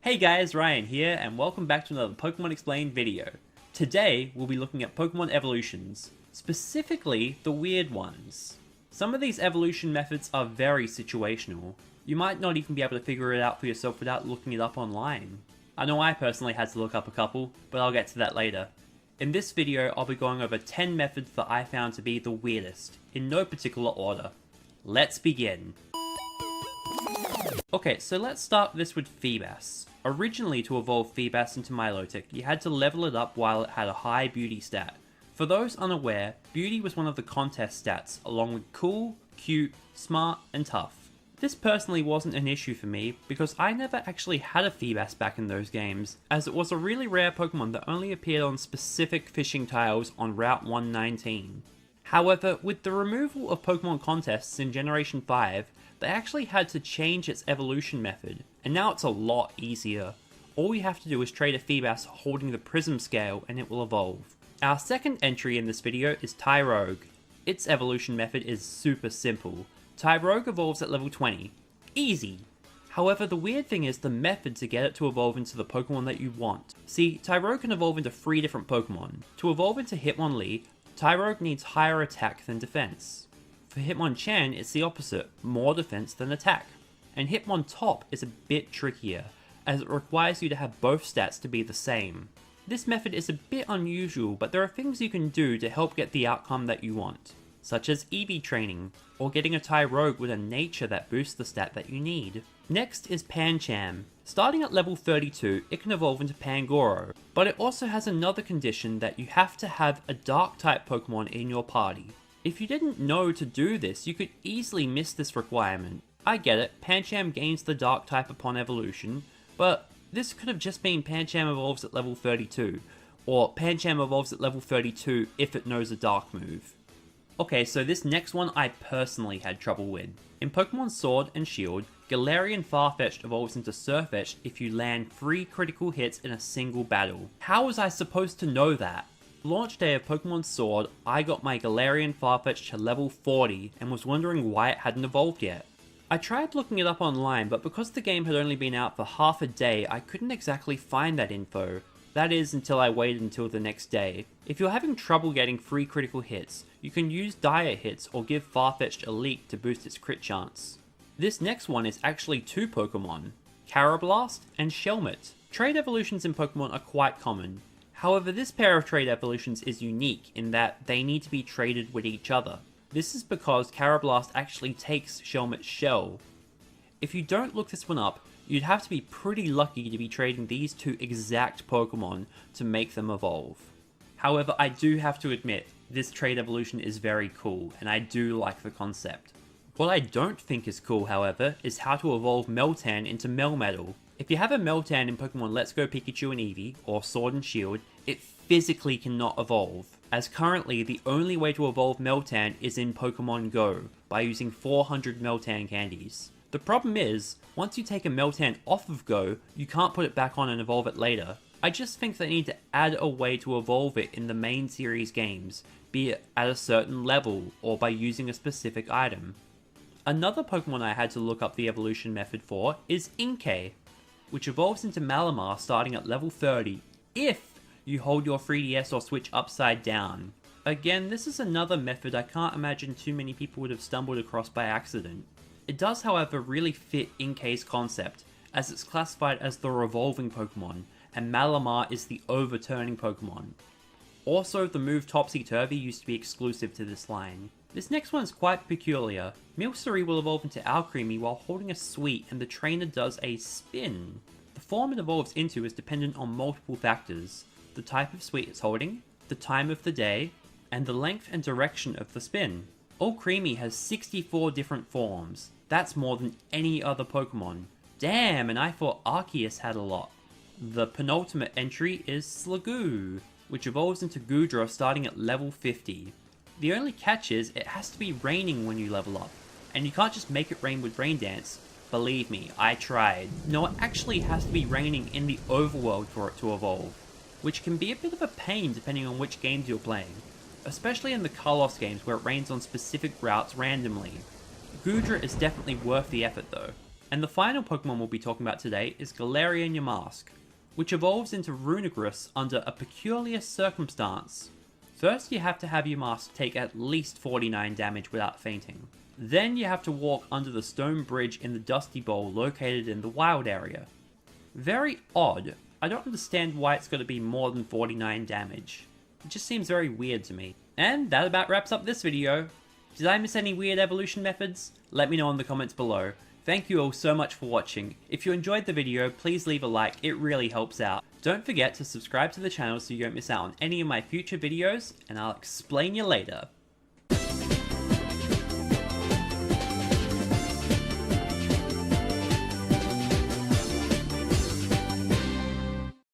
Hey guys, Ryan here, and welcome back to another Pokemon Explained video. Today, we'll be looking at Pokemon evolutions, specifically the weird ones. Some of these evolution methods are very situational. You might not even be able to figure it out for yourself without looking it up online. I know I personally had to look up a couple, but I'll get to that later. In this video, I'll be going over 10 methods that I found to be the weirdest, in no particular order. Let's begin. Okay, so let's start this with Phoebus. Originally, to evolve Phoebus into Milotic, you had to level it up while it had a high beauty stat. For those unaware, beauty was one of the contest stats, along with cool, cute, smart, and tough. This personally wasn't an issue for me, because I never actually had a Phoebus back in those games, as it was a really rare Pokemon that only appeared on specific fishing tiles on Route 119. However, with the removal of Pokemon contests in Generation 5, they actually had to change its evolution method, and now it's a lot easier. All you have to do is trade a Phoebus holding the Prism Scale and it will evolve. Our second entry in this video is Tairog. Its evolution method is super simple. Tairog evolves at level 20. Easy! However, the weird thing is the method to get it to evolve into the Pokemon that you want. See, Tairog can evolve into 3 different Pokemon. To evolve into Hitmonlee, Tairog needs higher attack than defense. For Hitmonchan, it's the opposite, more defense than attack. And Hitmontop is a bit trickier, as it requires you to have both stats to be the same. This method is a bit unusual, but there are things you can do to help get the outcome that you want, such as EV training, or getting a Tairog with a nature that boosts the stat that you need. Next is Pancham. Starting at level 32, it can evolve into Pangoro, but it also has another condition that you have to have a dark type Pokemon in your party. If you didn't know to do this, you could easily miss this requirement. I get it, Pancham gains the dark type upon evolution, but this could have just been Pancham evolves at level 32, or Pancham evolves at level 32 if it knows a dark move. Okay, so this next one I personally had trouble with. In Pokemon Sword and Shield, Galerian Farfeth'd evolves into Sirfetch'd if you land 3 critical hits in a single battle. How was I supposed to know that? Launch day of Pokemon Sword, I got my Galerian Farfetch'd to level 40 and was wondering why it hadn't evolved yet. I tried looking it up online, but because the game had only been out for half a day, I couldn't exactly find that info. That is, until I waited until the next day. If you're having trouble getting 3 critical hits, you can use Dire Hits or give Farfetch'd Elite to boost its crit chance. This next one is actually 2 Pokemon, Karrablast and Shellmet. Trade evolutions in Pokemon are quite common. However, this pair of trade evolutions is unique in that they need to be traded with each other. This is because Karrablast actually takes Shellmet's shell. If you don't look this one up, you'd have to be pretty lucky to be trading these 2 exact Pokemon to make them evolve. However, I do have to admit, this trade evolution is very cool, and I do like the concept. What I don't think is cool, however, is how to evolve Meltan into Melmetal. If you have a Meltan in Pokemon Let's Go Pikachu and Eevee, or Sword and Shield, it physically cannot evolve, as currently the only way to evolve Meltan is in Pokemon Go, by using 400 Meltan candies. The problem is, once you take a Meltan off of Go, you can't put it back on and evolve it later. I just think they need to add a way to evolve it in the main series games, be it at a certain level, or by using a specific item. Another Pokemon I had to look up the evolution method for is Enkei, which evolves into Malamar starting at level 30 if you hold your 3DS or Switch upside down. Again, this is another method I can't imagine too many people would have stumbled across by accident. It does, however, really fit Enkei's concept, as it's classified as the revolving Pokemon, and Malamar is the overturning Pokemon. Also, the move Topsy-Turvy used to be exclusive to this line. This next one is quite peculiar. Milcery will evolve into Alcremie while holding a sweet and the trainer does a spin. The form it evolves into is dependent on multiple factors: the type of sweet it's holding, the time of the day, and the length and direction of the spin. Alcremie has 64 different forms. That's more than any other Pokemon. Damn, and I thought Arceus had a lot. The penultimate entry is Slagoo, which evolves into Goodra starting at level 50. The only catch is, it has to be raining when you level up, and you can't just make it rain with Rain Dance. Believe me, I tried. No, it actually has to be raining in the overworld for it to evolve, which can be a bit of a pain depending on which games you're playing, especially in the Carlos games where it rains on specific routes randomly. Goodra is definitely worth the effort though. And the final Pokemon we'll be talking about today is Galerion Yamask, which evolves into Runigris under a peculiar circumstance. First, you have to have Yamask take at least 49 damage without fainting. Then you have to walk under the stone bridge in the Dusty Bowl located in the wild area. Very odd. I don't understand why it's got to be more than 49 damage. It just seems very weird to me. And that about wraps up this video. Did I miss any weird evolution methods? Let me know in the comments below. Thank you all so much for watching. If you enjoyed the video, please leave a like, it really helps out. Don't forget to subscribe to the channel so you don't miss out on any of my future videos, and I'll explain you later.